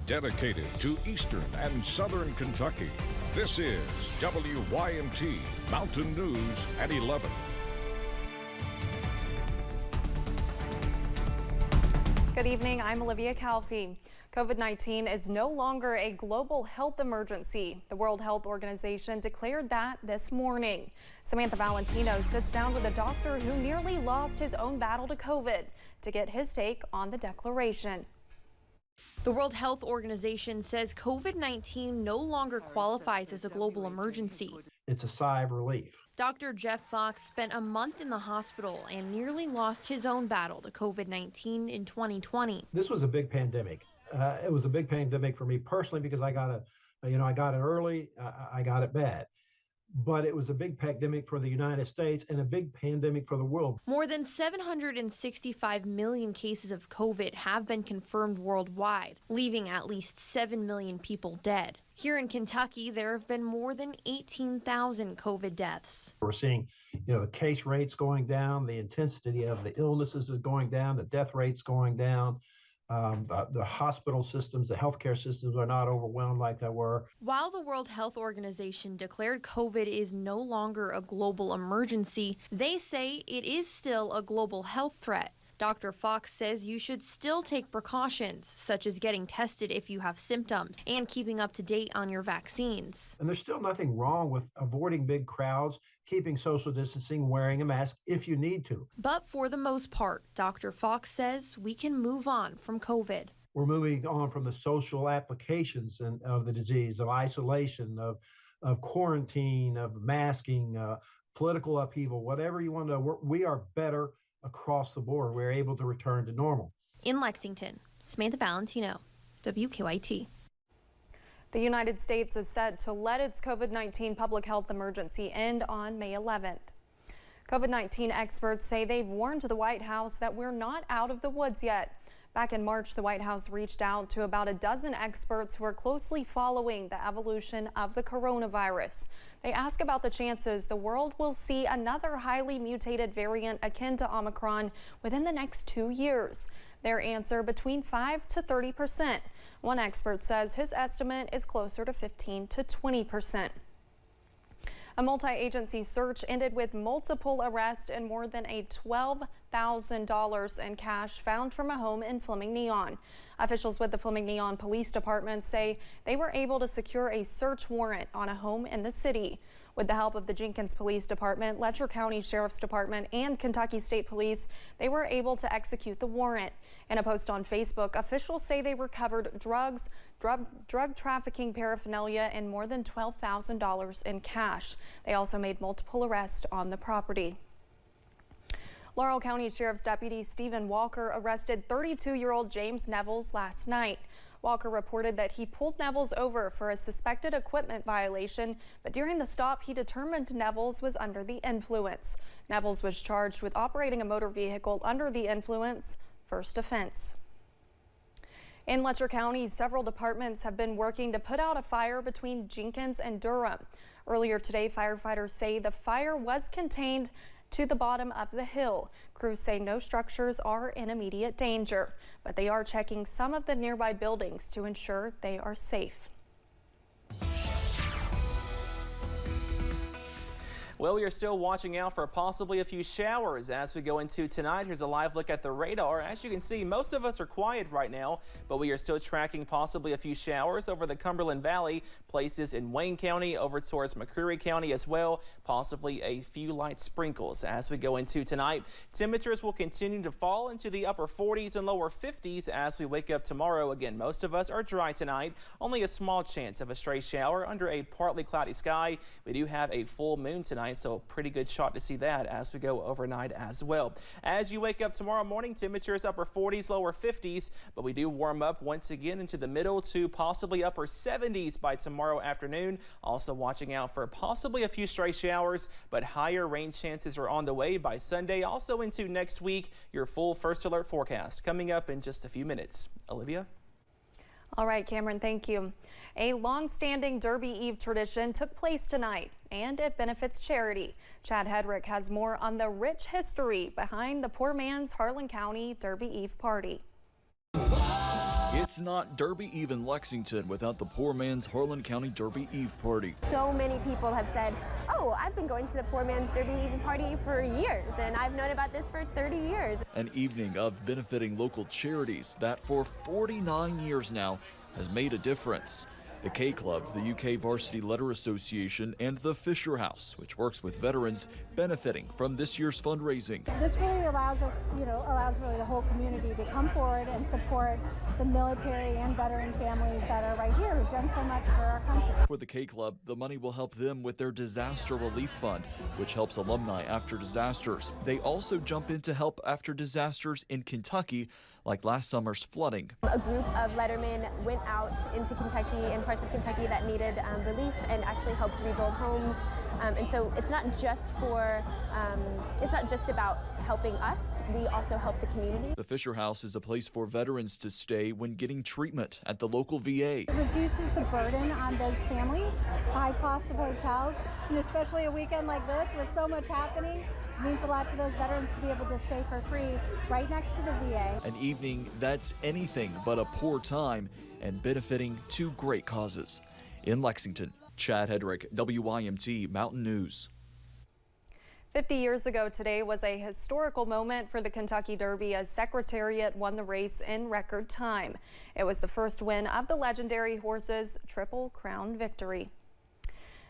dedicated to Eastern and Southern Kentucky. This is WYMT Mountain News at 11. Good evening, I'm Olivia Calfee. COVID-19 is no longer a global health emergency. The World Health Organization declared that this morning. Samantha Valentino sits down with a doctor who nearly lost his own battle to COVID to get his take on the declaration. The World Health Organization says COVID-19 no longer qualifies as a global emergency. It's a sigh of relief. Dr. Jeff Fox spent a month in the hospital and nearly lost his own battle to COVID-19 in 2020. This was a big pandemic. It was a big pandemic for me personally because I got it early, I got it bad. But it was a big pandemic for the United States and a big pandemic for the world. More than 765 million cases of COVID have been confirmed worldwide, leaving at least 7 million people dead. Here in Kentucky, there have been more than 18,000 COVID deaths. We're seeing, the case rates going down, the intensity of the illnesses is going down, the death rates going down. The hospital systems, the healthcare systems are not overwhelmed like they were. While the World Health Organization declared COVID is no longer a global emergency, they say it is still a global health threat. Dr. Fox says you should still take precautions, such as getting tested if you have symptoms and keeping up to date on your vaccines. And there's still nothing wrong with avoiding big crowds, keeping social distancing, wearing a mask if you need to. But for the most part, Dr. Fox says we can move on from COVID. We're moving on from the social applications of the disease, of isolation, of quarantine, of masking, political upheaval, whatever you want to know. We are better across the board. We're able to return to normal. In Lexington, Samantha Valentino, WKYT. The United States is set to let its COVID-19 public health emergency end on May 11th. COVID-19 experts say they've warned the White House that we're not out of the woods yet. Back in March, the White House reached out to about a dozen experts who are closely following the evolution of the coronavirus. They ask about the chances the world will see another highly mutated variant akin to Omicron within the next 2 years. Their answer, between 5 to 30%. One expert says his estimate is closer to 15 to 20%. A multi-agency search ended with multiple arrests and more than $12,000 in cash found from a home in Fleming Neon. Officials with the Fleming Neon Police Department say they were able to secure a search warrant on a home in the city. With the help of the Jenkins Police Department, Letcher County Sheriff's Department, and Kentucky State Police, they were able to execute the warrant. In a post on Facebook, officials say they recovered drugs, drug trafficking paraphernalia, and more than $12,000 in cash. They also made multiple arrests on the property. Laurel County Sheriff's Deputy Stephen Walker arrested 32-year-old James Nevilles last night. Walker reported that he pulled Nevilles over for a suspected equipment violation, but during the stop, he determined Nevilles was under the influence. Nevilles was charged with operating a motor vehicle under the influence, first offense. In Letcher County, several departments have been working to put out a fire between Jenkins and Durham. Earlier today, firefighters say the fire was contained to the bottom of the hill. Crews say no structures are in immediate danger, but they are checking some of the nearby buildings to ensure they are safe. Well, we are still watching out for possibly a few showers as we go into tonight. Here's a live look at the radar. As you can see, most of us are quiet right now, but we are still tracking possibly a few showers over the Cumberland Valley, places in Wayne County, over towards McCreary County as well, possibly a few light sprinkles as we go into tonight. Temperatures will continue to fall into the upper 40s and lower 50s as we wake up tomorrow. Again, most of us are dry tonight. Only a small chance of a stray shower under a partly cloudy sky. We do have a full moon tonight, so a pretty good shot to see that as we go overnight as well. As you wake up tomorrow morning, temperatures upper 40s, lower 50s, but we do warm up once again into the middle to possibly upper 70s by tomorrow afternoon. Also watching out for possibly a few stray showers, but higher rain chances are on the way by Sunday. Also into next week, your full first alert forecast coming up in just a few minutes. Olivia? All right, Cameron, thank you. A long-standing Derby Eve tradition took place tonight, and it benefits charity. Chad Hedrick has more on the rich history behind the poor man's Harlan County Derby Eve party. It's not Derby Eve in Lexington without the poor man's Harlan County Derby Eve party. So many people have said, oh, I've been going to the poor man's Derby Eve party for years, and I've known about this for 30 years. An evening of benefiting local charities that for 49 years now has made a difference. The K Club, the UK Varsity Letter Association, and the Fisher House, which works with veterans, benefiting from this year's fundraising. This really allows us, allows really the whole community to come forward and support the military and veteran families that are right here who've done so much for our country. For the K Club, the money will help them with their disaster relief fund, which helps alumni after disasters. They also jump in to help after disasters in Kentucky, like last summer's flooding. A group of lettermen went out into Kentucky and parts of Kentucky that needed relief and actually helped rebuild homes. And so it's not just about helping us, we also help the community. The Fisher House is a place for veterans to stay when getting treatment at the local VA. It reduces the burden on those families, high cost of hotels, and especially a weekend like this with so much happening, it means a lot to those veterans to be able to stay for free right next to the VA. An evening that's anything but a poor time and benefiting two great causes. In Lexington, Chad Hedrick, WYMT Mountain News. 50 years ago today was a historical moment for the Kentucky Derby as Secretariat won the race in record time. It was the first win of the legendary horse's Triple Crown victory.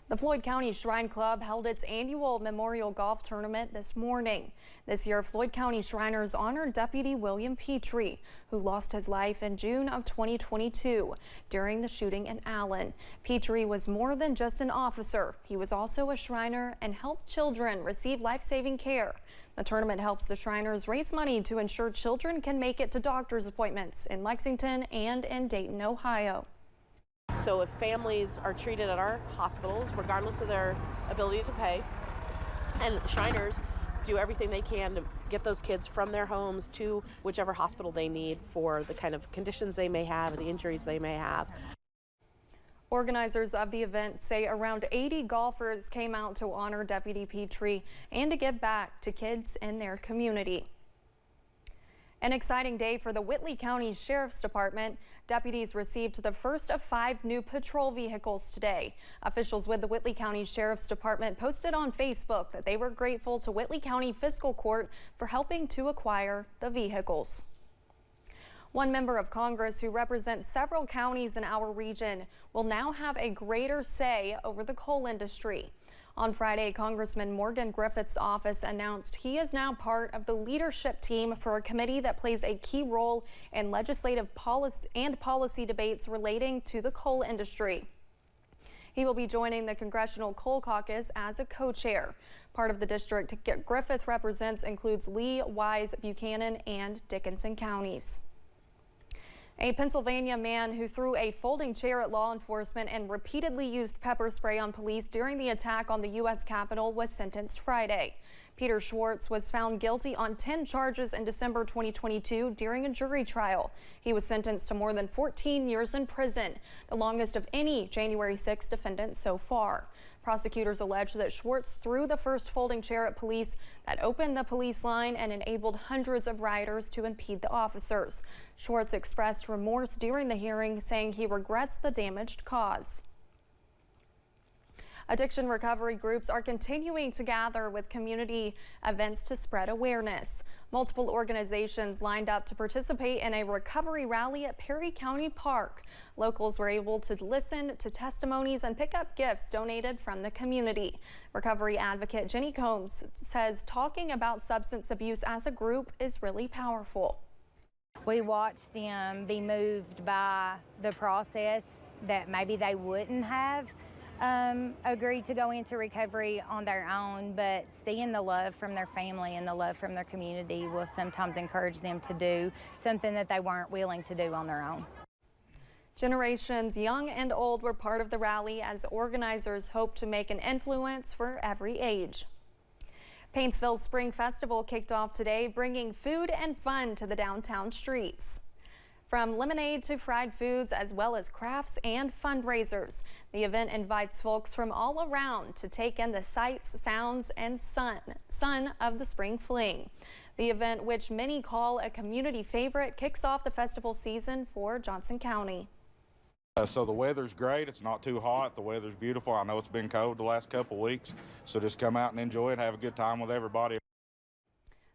The Floyd County Shrine Club held its annual Memorial Golf Tournament this morning. This year, Floyd County Shriners honored Deputy William Petrie, who lost his life in June of 2022 during the shooting in Allen. Petrie was more than just an officer. He was also a Shriner and helped children receive life-saving care. The tournament helps the Shriners raise money to ensure children can make it to doctor's appointments in Lexington and in Dayton, Ohio. So if families are treated at our hospitals, regardless of their ability to pay, and Shriners do everything they can to get those kids from their homes to whichever hospital they need for the kind of conditions they may have and the injuries they may have. Organizers of the event say around 80 golfers came out to honor Deputy Petrie and to give back to kids in their community. An exciting day for the Whitley County Sheriff's Department. Deputies received the first of 5 new patrol vehicles today. Officials with the Whitley County Sheriff's Department posted on Facebook that they were grateful to Whitley County Fiscal Court for helping to acquire the vehicles. One member of Congress who represents several counties in our region will now have a greater say over the coal industry. On Friday, Congressman Morgan Griffith's office announced he is now part of the leadership team for a committee that plays a key role in legislative policy debates relating to the coal industry. He will be joining the Congressional Coal Caucus as a co-chair. Part of the district Griffith represents includes Lee, Wise, Buchanan, and Dickinson counties. A Pennsylvania man who threw a folding chair at law enforcement and repeatedly used pepper spray on police during the attack on the U.S. Capitol was sentenced Friday. Peter Schwartz was found guilty on 10 charges in December 2022 during a jury trial. He was sentenced to more than 14 years in prison, the longest of any January 6 defendant so far. Prosecutors allege that Schwartz threw the first folding chair at police that opened the police line and enabled hundreds of rioters to impede the officers. Schwartz expressed remorse during the hearing, saying he regrets the damage caused. Addiction recovery groups are continuing to gather with community events to spread awareness. Multiple organizations lined up to participate in a recovery rally at Perry County Park. Locals were able to listen to testimonies and pick up gifts donated from the community. Recovery advocate Jenny Combs says talking about substance abuse as a group is really powerful. We watched them be moved by the process that maybe they wouldn't have agreed to go into recovery on their own, but seeing the love from their family and the love from their community will sometimes encourage them to do something that they weren't willing to do on their own. Generations young and old were part of the rally as organizers hope to make an influence for every age. Paintsville's Spring Festival kicked off today, bringing food and fun to the downtown streets. From lemonade to fried foods, as well as crafts and fundraisers, the event invites folks from all around to take in the sights, sounds, and sun of the spring fling. The event, which many call a community favorite, kicks off the festival season for Johnson County. So the weather's great. It's not too hot. The weather's beautiful. I know it's been cold the last couple weeks, so just come out and enjoy it. Have a good time with everybody.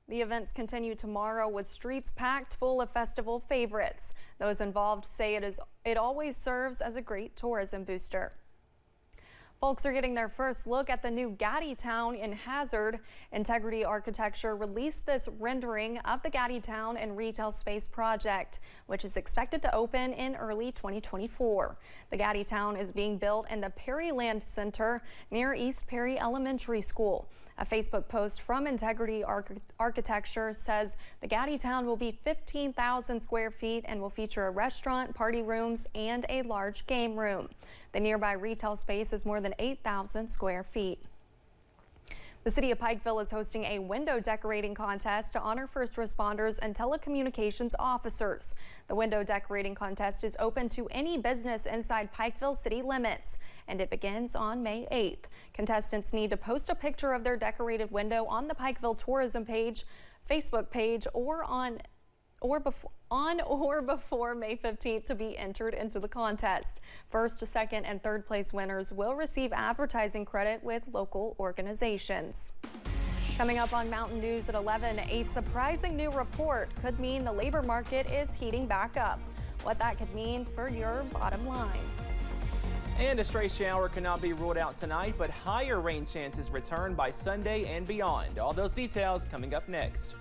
The events continue tomorrow with streets packed full of festival favorites. Those involved say it always serves as a great tourism booster. Folks are getting their first look at the new Gaddy Town in Hazard. Integrity Architecture released this rendering of the Gaddy Town and Retail Space project, which is expected to open in early 2024. The Gaddy Town is being built in the Perryland Center near East Perry Elementary School. A Facebook post from Integrity Architecture says the Gaddy Town will be 15,000 square feet and will feature a restaurant, party rooms, and a large game room. The nearby retail space is more than 8,000 square feet. The city of Pikeville is hosting a window decorating contest to honor first responders and telecommunications officers. The window decorating contest is open to any business inside Pikeville city limits, and it begins on May 8th. Contestants need to post a picture of their decorated window on the Pikeville tourism page, Facebook page, or before May 15th to be entered into the contest. First, second, and third place winners will receive advertising credit with local organizations. Coming up on Mountain News at 11, a surprising new report could mean the labor market is heating back up. What that could mean for your bottom line. And a stray shower cannot be ruled out tonight, but higher rain chances return by Sunday and beyond. All those details coming up next.